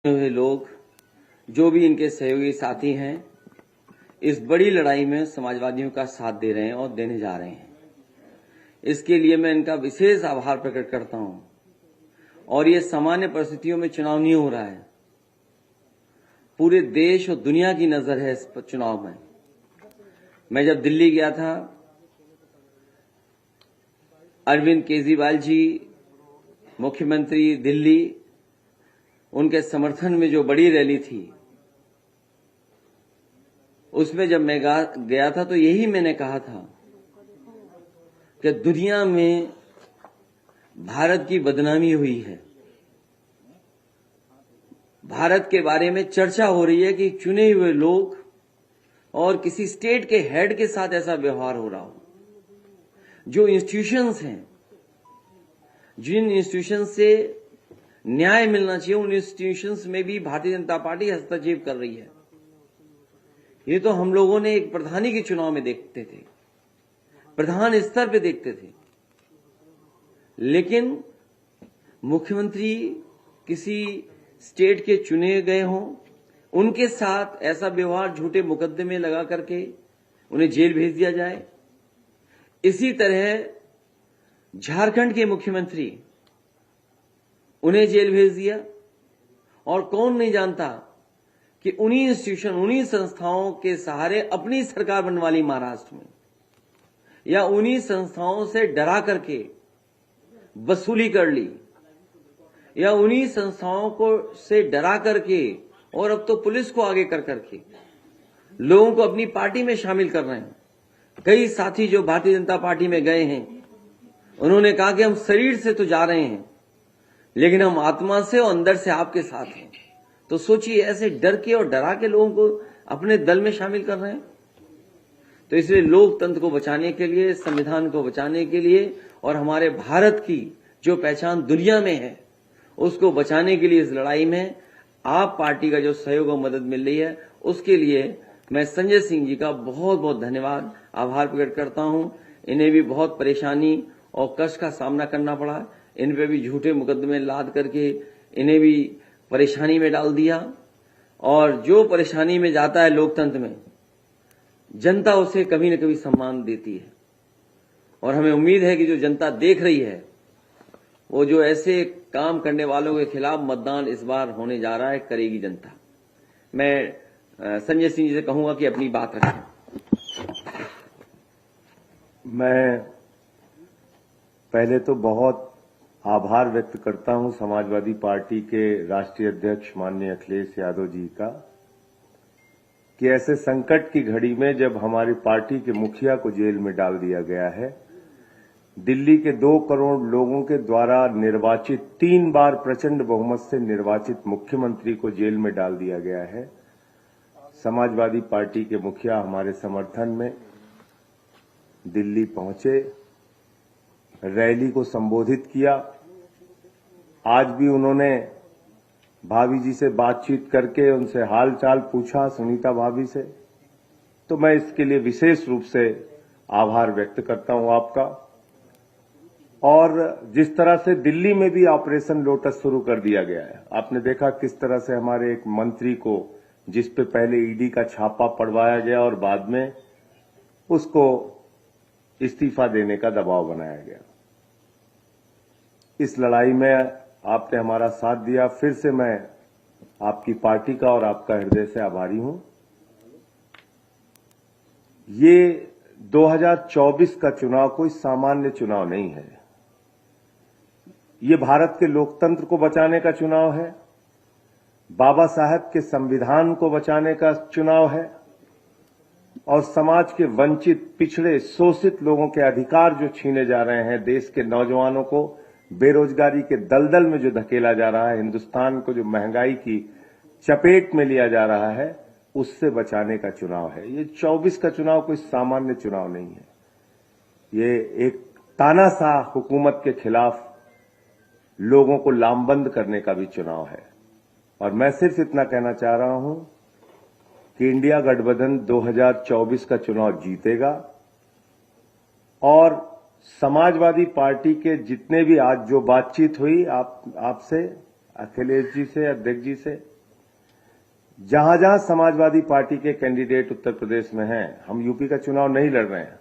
हुए लोग, जो भी इनके सहयोगी साथी हैं, इस बड़ी लड़ाई में समाजवादियों का साथ दे रहे हैं और देने जा रहे हैं। इसके लिए मैं इनका विशेष आभार प्रकट करता हूं। और ये सामान्य परिस्थितियों में चुनाव नहीं हो रहा है, पूरे देश और दुनिया की नजर है इस चुनाव में। मैं जब दिल्ली गया था, अरविंद केजरीवाल जी मुख्यमंत्री दिल्ली, उनके समर्थन में जो बड़ी रैली थी, उसमें जब मैं गया था तो यही मैंने कहा था कि दुनिया में भारत की बदनामी हुई है। भारत के बारे में चर्चा हो रही है कि चुने हुए लोग और किसी स्टेट के हेड के साथ ऐसा व्यवहार हो रहा हो। जो इंस्टीट्यूशंस हैं, जिन इंस्टीट्यूशंस से न्याय मिलना चाहिए, उन इंस्टीट्यूशंस में भी भारतीय जनता पार्टी हस्तक्षेप कर रही है। ये तो हम लोगों ने एक प्रधानी के चुनाव में देखते थे, प्रधान स्तर पे देखते थे, लेकिन मुख्यमंत्री किसी स्टेट के चुने गए हों, उनके साथ ऐसा व्यवहार, झूठे मुकदमे लगा करके उन्हें जेल भेज दिया जाए। इसी तरह झारखंड के मुख्यमंत्री, उन्हें जेल भेज दिया। और कौन नहीं जानता कि उन्हीं इंस्टीट्यूशन, उन्हीं संस्थाओं के सहारे अपनी सरकार बनवा ली महाराष्ट्र में, या उन्हीं संस्थाओं से डरा करके वसूली कर ली, या उन्हीं संस्थाओं को से डरा करके, और अब तो पुलिस को आगे कर करके लोगों को अपनी पार्टी में शामिल कर रहे हैं। कई साथी जो भारतीय जनता पार्टी में गए हैं, उन्होंने कहा कि हम शरीर से तो जा रहे हैं, लेकिन हम आत्मा से और अंदर से आपके साथ हैं। तो सोचिए, ऐसे डर के और डरा के लोगों को अपने दल में शामिल कर रहे हैं। तो इसलिए लोकतंत्र को बचाने के लिए, संविधान को बचाने के लिए, और हमारे भारत की जो पहचान दुनिया में है, उसको बचाने के लिए इस लड़ाई में आप पार्टी का जो सहयोग और मदद मिल रही है, उसके लिए मैं संजय सिंह जी का बहुत बहुत धन्यवाद, आभार प्रकट करता हूं। इन्हें भी बहुत परेशानी और कष्ट का सामना करना पड़ा। इन पे भी झूठे मुकदमे लाद करके इन्हें भी परेशानी में डाल दिया। और जो परेशानी में जाता है लोकतंत्र में, जनता उसे कभी न कभी सम्मान देती है। और हमें उम्मीद है कि जो जनता देख रही है, वो जो ऐसे काम करने वालों के खिलाफ मतदान इस बार होने जा रहा है, करेगी जनता। मैं संजय सिंह जी से कहूंगा कि अपनी बात रखें। मैं पहले तो बहुत आभार व्यक्त करता हूं समाजवादी पार्टी के राष्ट्रीय अध्यक्ष माननीय अखिलेश यादव जी का, कि ऐसे संकट की घड़ी में जब हमारी पार्टी के मुखिया को जेल में डाल दिया गया है, दिल्ली के 2 करोड़ लोगों के द्वारा निर्वाचित, 3 बार प्रचंड बहुमत से निर्वाचित मुख्यमंत्री को जेल में डाल दिया गया है। समाजवादी पार्टी के मुखिया हमारे समर्थन में दिल्ली पहुंचे, रैली को संबोधित किया। आज भी उन्होंने भाभी जी से बातचीत करके उनसे हालचाल पूछा, सुनीता भाभी से। तो मैं इसके लिए विशेष रूप से आभार व्यक्त करता हूं आपका। और जिस तरह से दिल्ली में भी ऑपरेशन लोटस शुरू कर दिया गया है, आपने देखा किस तरह से हमारे एक मंत्री को, जिस पे पहले ईडी का छापा पड़वाया गया और बाद में उसको इस्तीफा देने का दबाव बनाया गया। इस लड़ाई में आपने हमारा साथ दिया। फिर से मैं आपकी पार्टी का और आपका हृदय से आभारी हूं। ये 2024 का चुनाव कोई सामान्य चुनाव नहीं है। ये भारत के लोकतंत्र को बचाने का चुनाव है, बाबा साहब के संविधान को बचाने का चुनाव है, और समाज के वंचित, पिछड़े, शोषित लोगों के अधिकार जो छीने जा रहे हैं, देश के नौजवानों को बेरोजगारी के दलदल में जो धकेला जा रहा है, हिंदुस्तान को जो महंगाई की चपेट में लिया जा रहा है, उससे बचाने का चुनाव है। ये 24 का चुनाव कोई सामान्य चुनाव नहीं है। ये एक तानाशाह हुकूमत के खिलाफ लोगों को लामबंद करने का भी चुनाव है। और मैं सिर्फ इतना कहना चाह रहा हूं कि इंडिया गठबंधन 2024 का चुनाव जीतेगा, और समाजवादी पार्टी के जितने भी आज जो बातचीत हुई आपसे, अखिलेश जी से, अध्यक्ष जी से, जहां जहां समाजवादी पार्टी के कैंडिडेट उत्तर प्रदेश में हैं, हम यूपी का चुनाव नहीं लड़ रहे हैं।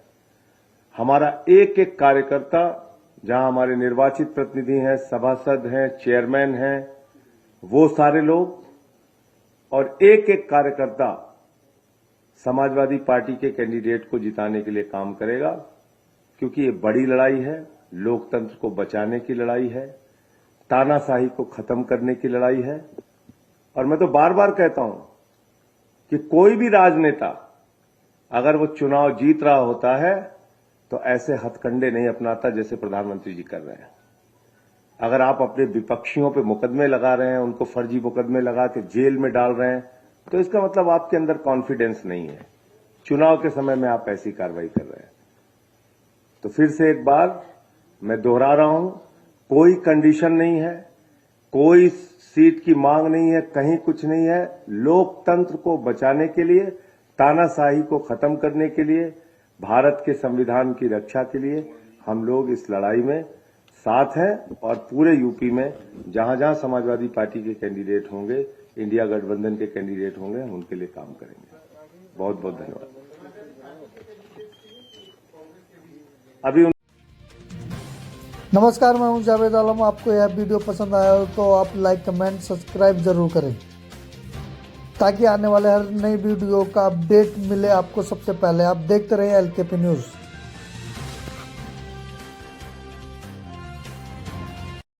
हमारा एक एक कार्यकर्ता, जहां हमारे निर्वाचित प्रतिनिधि हैं, सभासद हैं, चेयरमैन हैं, वो सारे लोग और एक एक कार्यकर्ता समाजवादी पार्टी के कैंडिडेट को जिताने के लिए काम करेगा, क्योंकि ये बड़ी लड़ाई है, लोकतंत्र को बचाने की लड़ाई है, तानाशाही को खत्म करने की लड़ाई है। और मैं तो बार बार कहता हूं कि कोई भी राजनेता अगर वो चुनाव जीत रहा होता है तो ऐसे हथकंडे नहीं अपनाता जैसे प्रधानमंत्री जी कर रहे हैं। अगर आप अपने विपक्षियों पे मुकदमे लगा रहे हैं, उनको फर्जी मुकदमे लगा के जेल में डाल रहे हैं, तो इसका मतलब आपके अंदर कॉन्फिडेंस नहीं है। चुनाव के समय में आप ऐसी कार्रवाई कर रहे हैं। तो फिर से एक बार मैं दोहरा रहा हूं, कोई कंडीशन नहीं है, कोई सीट की मांग नहीं है, कहीं कुछ नहीं है। लोकतंत्र को बचाने के लिए, तानाशाही को खत्म करने के लिए, भारत के संविधान की रक्षा के लिए हम लोग इस लड़ाई में साथ हैं। और पूरे यूपी में जहां जहां समाजवादी पार्टी के कैंडिडेट होंगे, इंडिया गठबंधन के कैंडिडेट होंगे, हम उनके लिए काम करेंगे। बहुत बहुत धन्यवाद। अभी नमस्कार, मैं हूं जावेद आलम। आपको यह वीडियो पसंद आया हो तो आप लाइक, कमेंट, सब्सक्राइब जरूर करें, ताकि आने वाले हर नई वीडियो का अपडेट मिले आपको सबसे पहले। आप देखते रहिए LKP न्यूज़।